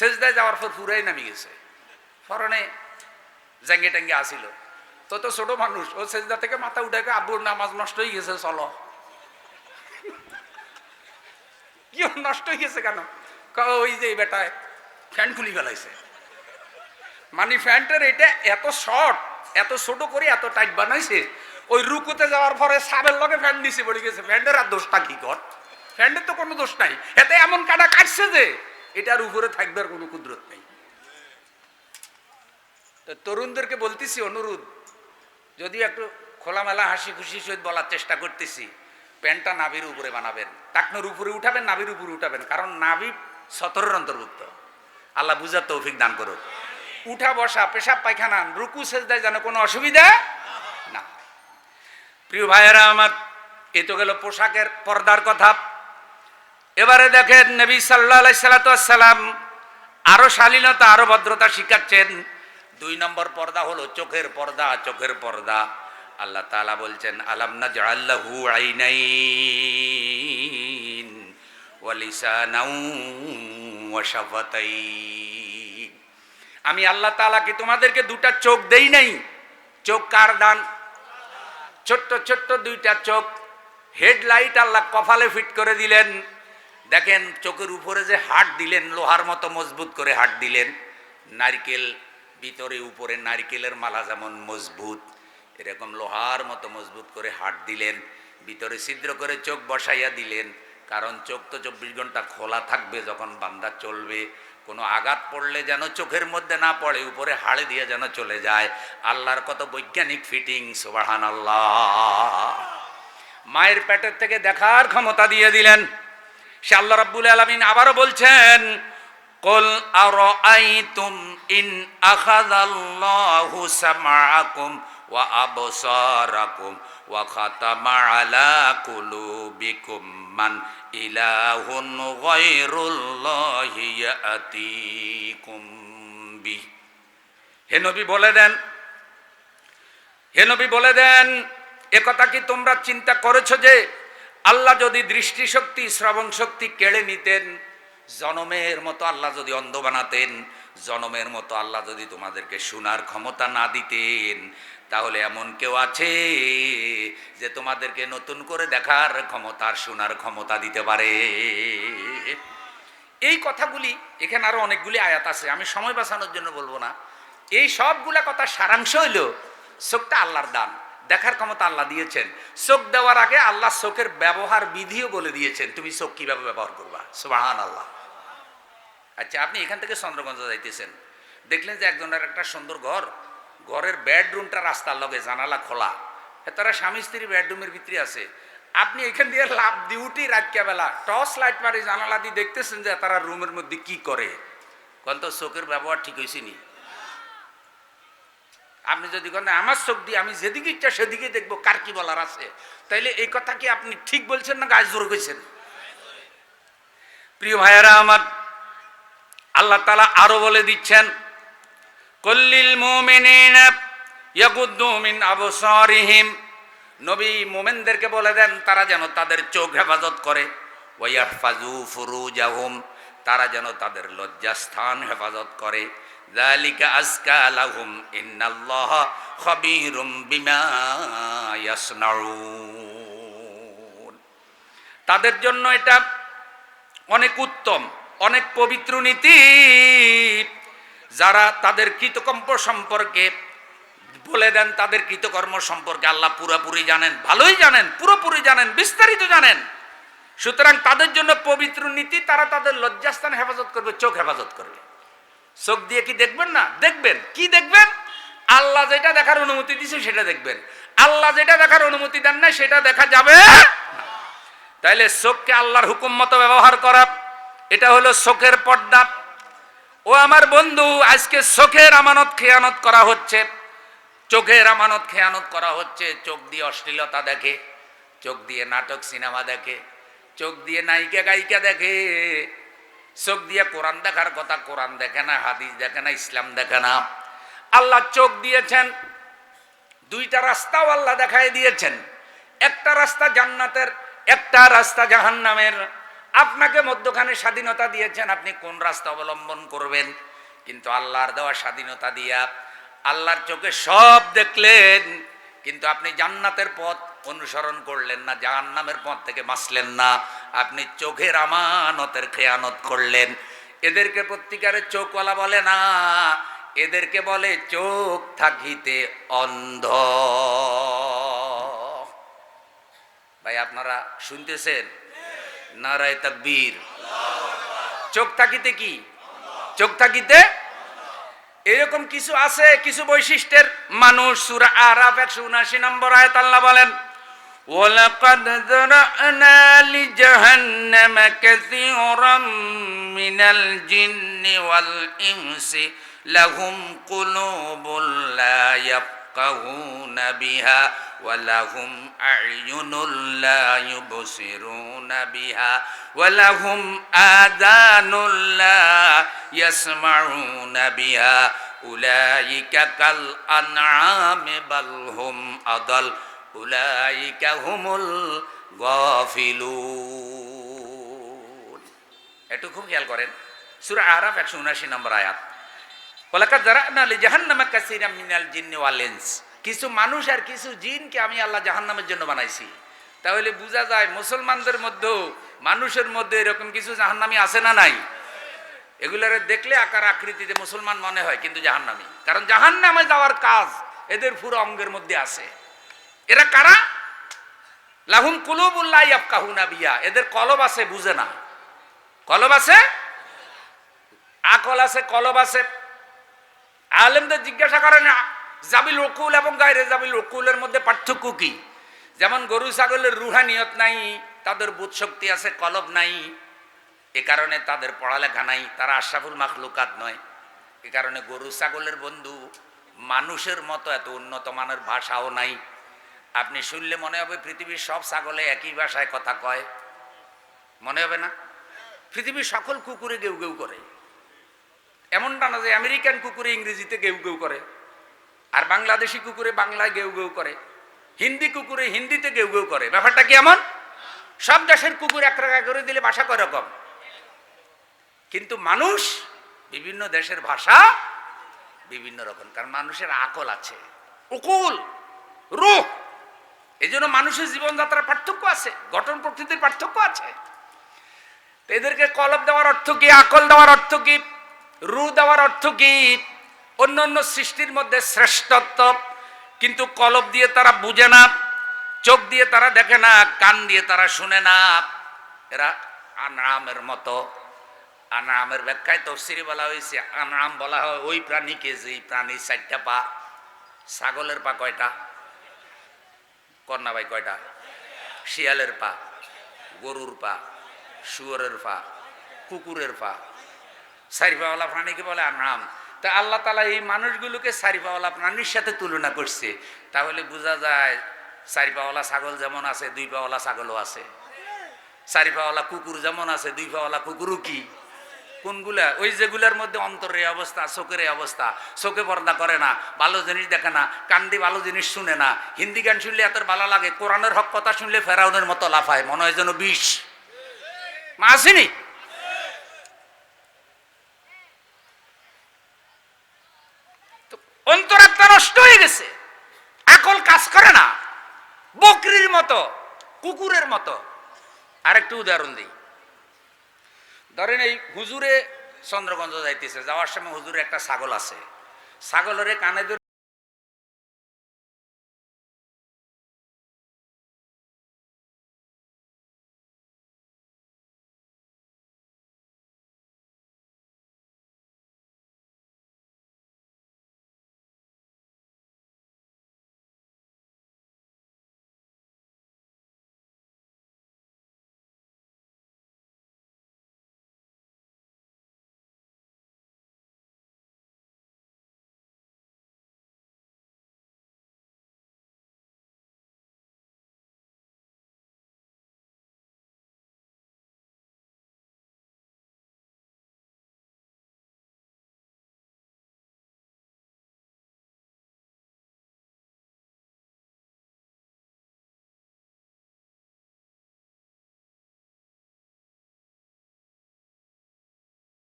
সেজদায় যাওয়ার পর পুরাই নামি গেছে, ফরনে জাঙ্গে টাঙ্গে আসিল। তো তো ছোট মানুষ, ও সেজদা থেকে মাথা উঠে আব্বুর নামাজ নষ্ট হয়ে গেছে, চলো। কি নষ্ট হয়ে গেছে কেন? ওই যে বেটায় ফ্যান খুলি ফেলাইছে। মানে ফ্যানটার এটা এত শর্ট, এত ছোট করে এত টাইট বানাইছে, ওই রুকুতে যাওয়ার পরে সাবের লগে ফ্যান নিচে পড়ে গেছে। ফ্যানটার আর দোষটা কি কর? ফ্যানটার তো কোনো দোষ নাই, এতে এমন কাটা কাটছে যে এটার উপরে থাকবার কোনো কুদরত নেই। তো তরুণদেরকে বলতেছি, অনুরোধ, যদি একটু খোলামেলা হাসি খুশি সহিত বলার চেষ্টা করতেছি, প্যান্টটা নাভির উপরে বানাবেন, টাকনোর উপরে উঠাবেন, নাভির উপরে উঠাবেন, কারণ নাভি সতরের অন্তর্ভুক্ত। আল্লাহ বুঝার তৌফিক দান করুন। উঠা বসা, পেশাব পায়খানা, রুকু সেজদায় যেন কোনো অসুবিধা না। প্রিয় ভাইয়েরা আমার, এ তো গেল পোশাকের পর্দার কথা। এবারে দেখেন নবী সাল্লাল্লাহু আলাইহি সাল্লাম আরো শালীনতা, আরো ভদ্রতা শিখাচ্ছেন। 2 নম্বর পর্দা হলো চোখের পর্দা। চোখের পর্দা আল্লাহ তাআলা বলছেন, আলাম নাজআল লাহু আইনাইন ওয়া লিসানাও ওয়া শাফাতাইন। আমি আল্লাহ তাআলা কি তোমাদেরকে 2টা চোখ দেই নাই? চোখ কার দান? ছোট্ট ছোট্ট 2টা চোখ, হেডলাইট আল্লাহ কপালে ফিট করে দিলেন। দেখেন চোখের উপরে যে হাড় দিলেন, লোহার মতো মজবুত করে হাড় দিলেন। নারকেল ভিতরে উপরে নারকেলের মালা যেমন মজবুত, এরকম লোহার মতো মজবুত করে হাড় দিলেন। ভিতরে ছিদ্র করে চোখ বসাইয়া দিলেন, কারণ চোখ তো 24 ঘন্টা খোলা থাকবে যখন বান্দা চলবে। কোনো আঘাত পড়লে যেন চোখের মধ্যে না পড়ে, উপরে হাড়ে দিয়ে যেন চলে যায়। আল্লাহর কত বৈজ্ঞানিক ফিটিং, সুবহানাল্লাহ। মায়ের পেটের থেকে দেখার ক্ষমতা দিয়ে দিলেন। সে আল্লাহ রাব্বুল আলামিন আবারও বলছেন, কুল আরাআইতুম ইন আখাযাল্লাহু সামআকুম ওয়া আবসারাকুম ওয়া খাতামা আলা কুলুবিকুম মান ইলাহুন গায়রুল্লাহি ইয়াতিকুম বি। হে নবী বলে দেন, হে নবী বলে দেন, এ কথা কি তোমরা চিন্তা করেছো যে আল্লাহ যদি দৃষ্টিশক্তি, শ্রবণ শক্তি কেড়ে নিতেন, জনমের মতো আল্লাহ যদি অন্ধ বানাতেন, জনমের মতো আল্লাহ যদি তোমাদেরকে শোনার ক্ষমতা না দিতেন, তাহলে এমন কেউ আছে যে তোমাদেরকে নতুন করে দেখার ক্ষমতা, শোনার ক্ষমতা দিতে পারে? এই কথাগুলি, এখানে আরো অনেকগুলি আয়াত আছে, আমি সময় বাঁচানোর জন্য বলবো না। এই সবগুলা কথা সারাংশ হইল চোখটা আল্লাহর দান, দেখার ক্ষমতা আল্লাহ দিয়েছেন। চোখ দেওয়ার আগে আল্লাহ চোখের ব্যবহার বিধিও বলে দিয়েছেন, তুমি চোখ কিভাবে ব্যবহার করবা। সুবহানাল্লাহ। আচ্ছা, আপনি এখান থেকে চন্দ্রগঞ্জ যাইতেছেন, দেখলেন যে একজনের একটা সুন্দর ঘর, ঘরের বেডরুমটা রাস্তার লগে, জানালা খোলা, তারা স্বামী স্ত্রী বেডরুমের ভিতরে আছে। আপনি এখান দিয়ে লাভ দিয়ে উঠি রাতকে বেলা টর্চ লাইট মারি জানালা দিয়ে দেখতেছেন যে তারা রুমের মধ্যে কি করে। কোন তো চোখের ব্যবহার ঠিক হয়েছে নি? আপনি যদি কোন আমার চোখ দিয়ে আমি যেদিকে ইচ্ছা সেদিকে দেখবো, কার কি বলার আছে? তাইলে এই কথা কি আপনি ঠিক বলছেন না গায়ে জোর কইছেন? প্রিয় ভাইয়েরা আমার, আল্লাহ তাআলা আরো বলে দিচ্ছেন, কুল্লিল মুমিনিনা ইয়াগুদ্দু মিন আবসারিহিম। নবী মুমিনদেরকে বলে দেন তারা যেন তাদের চোখ হেফাজত করে, ওয়া ইয়াহফাজু ফুরুজাহুম, তারা যেন তাদের লজ্জাস্থান হেফাজত করে। যালিকা আজকা লাহুম ইন্নাল্লাহা খাবীরুম বিমা ইয়াসনাউন। তাদের জন্য এটা অনেক উত্তম, অনেক পবিত্র নীতি। যারা তাদের কৃতকর্ম সম্পর্কে বলে দেন, তাদের কৃতকর্ম সম্পর্কে আল্লাহ পুরোপুরি জানেন, ভালোই জানেন, পুরোপুরি জানেন, বিস্তারিত জানেন। সুতরাং তাদের জন্য পবিত্র নীতি, তারা তাদের লজ্জাস্থান হেফাজত করবে, চোখ হেফাজত করবে। চোখ দিয়ে কি দেখবেন না? দেখবেন। কি দেখবেন? আল্লাহ যেটা দেখার অনুমতি দিয়েছে সেটা দেখবেন, আল্লাহ যেটা দেখার অনুমতি দেন না সেটা দেখা যাবে না। তাইলে চোখকে আল্লাহর হুকুম মতো ব্যবহার করা, এটা হলো চোখের পর্দা। ও আমার বন্ধু, আজকে চোখের আমানত খেয়ানত করা হচ্ছে, চোখের আমানত খেয়ানত করা হচ্ছে। চোখ দিয়ে অশ্লীলতা দেখে, চোখ দিয়ে নাটক সিনেমা দেখে, চোখ দিয়ে নায়িকা গায়িকা দেখে, চোখ দিয়ে কোরআন দেখার কথা কোরআন দেখে না, হাদিস দেখে না, ইসলাম দেখে না। আল্লাহ চোখ দিয়েছেন, 2টা রাস্তাও আল্লাহ দেখায় দিয়েছেন। একটা রাস্তা জান্নাতের, একটা রাস্তা জাহান্নামের। আপনাকে মধ্যখানে স্বাধীনতা দিয়েছেন, আপনি কোন রাস্তা অবলম্বন করবেন। কিন্তু আল্লাহর দেওয়া স্বাধীনতা দিয়া আল্লাহর চোখে সব দেখলেন, কিন্তু আপনি জান্নাতের পথ অনুসরণ করলেন না, জাহান্নামের পথ থেকে বাঁচলেন না, আপনি চোখের আমানতের খেয়ানত করলেন। এদেরকে প্রত্যিকারের চোখওয়ালা বলে না, এদেরকে বলে চোখ থাকিতে অন্ধ। ভাই আপনারা শুনতেছেন? নারায়ে তাকবীর। চোখ থাকিতে কি? চোখ থাকিতে এরকম কিছু আছে, কিছু বৈশিষ্ট্যের মানুষ। সূরা আরাফ 179 নম্বর আয়াত আল্লাহ বলেন, ওয়ালাকাদ যারানা লিজাহান্নামা কাসীরাম মিনাল জিন্নি ওয়াল ইনসি লাহুম কুলুবুন লা ইয়াফকাহুনা বিহা ওয়া লাহুম আ'য়ুনুন লা ইউবসিরুনা বিহা ওয়া লাহুম আযানুন লা ইয়াসমাউনা বিহা উলাইকা কাল আনআমি বাল হুম আদাল উলাইকা হুমুল গাফিলুন। একটু খুব খেয়াল করেন, সূরা আরাফ 179 নম্বর আয়াত। ওয়ালাকাদ যারানা লিজাহান্নামা কাসীরাম মিনাল জিন্নি ওয়াল ইনস, কিছু মানুষ আর কিছু জিনকে আমি আল্লাহ জাহান্নামের জন্য বানাইছি। তাহলে বোঝা যায় মুসলমানদের মধ্যেও মানুষের মধ্যে এরকম কিছু জাহান্নামী আছে না নাই? এগুলারে দেখলে আকার আকৃতিতে মুসলমান মনে হয়, কিন্তু জাহান্নামী। কারণ জাহান্নামে যাওয়ার কাজ এদের পুরো অঙ্গের মধ্যে আছে। এরা কারা? লাহুম কুলুবুন লা ইয়াফকাহুনা বিহা, এদের কলব আছে, বুঝে না। কলব আছে, আকল আছে, কলব আছে। আলেমদের জিজ্ঞাসা করেন জাবিল উকুল এবং গায়রে জাবিল উকুলের মধ্যে পার্থক্য কি? যেমন গরু ছাগলের রুহানিয়ত নাই, তাদের বোধ শক্তি আছে, কলব নাই, এ কারণে তাদের পড়ালেখা নাই, তারা আশরাফুল মাখলুকাত নয়। এ কারণে গরু ছাগলের বন্ধু মানুষের মতো এত উন্নত মানের ভাষাও নাই। আপনি শুনলে মনে হবে পৃথিবীর সব ছাগলে একই ভাষায় কথা কয়, মনে হবে না? পৃথিবীর সকল কুকুরে গেউ গেউ করে, এমনটা না যে আমেরিকান কুকুরে ইংরেজিতে গেউ গেউ করে, আর বাংলাদেশি কুকুরে বাংলায় গেউ গেউ করে, হিন্দি কুকুরে হিন্দিতে গেউ গেউ করে। ব্যাপারটা কি এমন? সব দেশের কুকুর এক রাখা করে দিলে ভাষা কয় রকম, কিন্তু মানুষ বিভিন্ন দেশের ভাষা বিভিন্ন রকম, কারণ মানুষের আকল আছে, উকুল, রূহ। এই জন্য মানুষের জীবনযাত্রার পার্থক্য আছে, গঠন প্রকৃতির পার্থক্য আছে। এদেরকে কলব দেওয়ার অর্থ কি? আকল দেওয়ার অর্থ কি? রূহ দেওয়ার অর্থ কি? অন্য অন্য সৃষ্টির মধ্যে শ্রেষ্ঠত্ব, কিন্তু কলব দিয়ে তারা বুঝে না, চোখ দিয়ে তারা দেখে না, কান দিয়ে তারা শুনে না। এরা আনআমের মতো। আনআমের ব্যাখ্যায় তাফসীরে বলা হয়েছে, আনআম বলা হয় ওই প্রাণীকে যে প্রাণীর 4টা পা। ছাগলের পা কয়টা? কন্যা ভাই কয়টা? শিয়ালের পা, গরুর পা, শুয়োরের পা, কুকুরের পা। 4 পাওয়ালা প্রাণীকে বলে আনআম। তা আল্লাহ তাআলা এই মানুষগুলোকে 4 পাওয়ালা প্রাণীর সাথে তুলনা করছে। তাহলে বোঝা যায় 4 পাওয়ালা ছাগল যেমন আছে, 2 পাওয়ালা ছাগলও আছে। 4 পাওয়ালা কুকুর যেমন আছে, 2 পাওয়ালা কুকুরও কি? কোনগুলা? ওই যেগুলার মধ্যে অন্তরের অবস্থা, চোখের অবস্থা, চোখে পর্দা করে না, ভালো জিনিস দেখে না, কান দিয়ে ভালো জিনিস শুনে না, হিন্দি গান শুনলে এত ভালো লাগে, কোরআনের হক কথা শুনলে ফেরাউনের মতো লাফায়, মনে হয় যেন বিষ। মা আসেনি? অন্তরাত্মা নষ্ট হয়ে গেছে, আকল কাজ করে না, বকরির মতো, কুকুরের মতো। আরেকটু উদাহরণ দিই। ধরেন এই হুজুরে চন্দ্রগঞ্জ যাইতেছে, যাওয়ার সময় হুজুরে একটা ছাগল আছে, ছাগলের কানে